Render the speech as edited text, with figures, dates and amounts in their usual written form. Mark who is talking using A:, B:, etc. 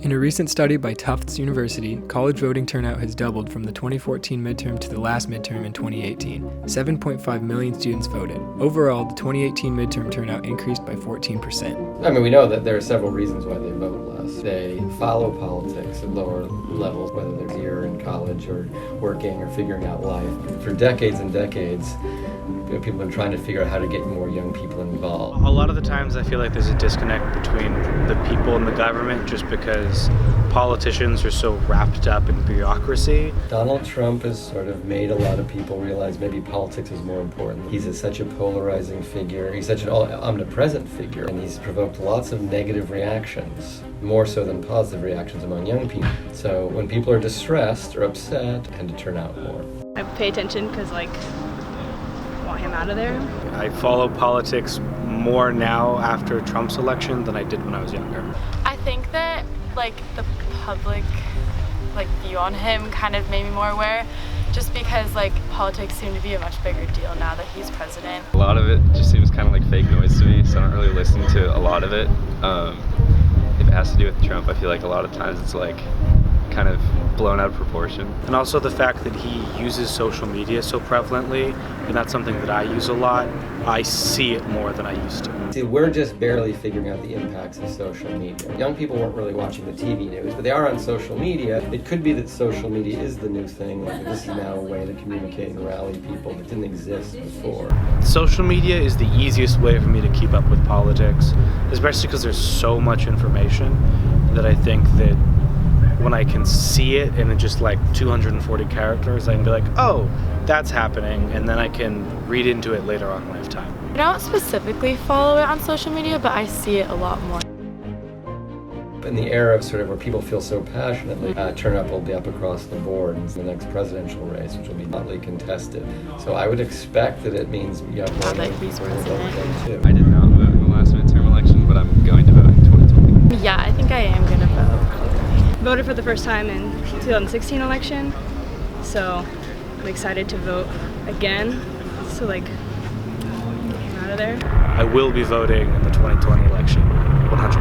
A: In a recent study by Tufts University, college voting turnout has doubled from the 2014 midterm to the last midterm in 2018. 7.5 million students voted. Overall, the 2018 midterm turnout increased by 14%.
B: I mean, we know that there are several reasons why they vote less. They follow politics at lower levels, whether they're here in college or working or figuring out life. For decades and decades, people have been trying to figure out how to get more young people involved.
C: A lot of the times I feel like there's a disconnect between the people and the government just because politicians are so wrapped up in bureaucracy.
B: Donald Trump has sort of made a lot of people realize maybe politics is more important. He's such a polarizing figure. He's such an omnipresent figure, and he's provoked lots of negative reactions, more so than positive reactions among young people. So when people are distressed or upset, they tend to turn out more.
D: I pay attention because, want him out of there.
C: I follow politics more now after Trump's election than I did when I was younger.
E: I think that the public view on him kind of made me more aware, just because politics seem to be a much bigger deal now that he's president.
F: A lot of it just seems kind of like fake noise to me, so I don't really listen to a lot of it. If it has to do with Trump, I feel like a lot of times it's kind of blown out of proportion.
C: And also the fact that he uses social media so prevalently, and that's something that I use a lot, I see it more than I used to.
B: See, we're just barely figuring out the impacts of social media. Young people weren't really watching the TV news, but they are on social media. It could be that social media is the new thing. This is now a way to communicate and rally people that didn't exist before.
C: Social media is the easiest way for me to keep up with politics, especially because there's so much information that I think that when I can see it in just 240 characters, I can be like, oh, that's happening, and then I can read into it later on when I have time.
E: I don't specifically follow it on social media, but I see it a lot more.
B: In the era of where people feel so passionately, turnout will be up across the board in the next presidential race, which will be hotly contested. So I would expect that it means you have more young people who vote then too.
F: I did not vote in the last midterm election, but I'm going to vote in 2020.
E: Yeah, I think I am going to vote.
D: Voted for the first time in 2016 election, so I'm excited to vote again. So get him out of there.
C: I will be voting in the 2020 election, 100%.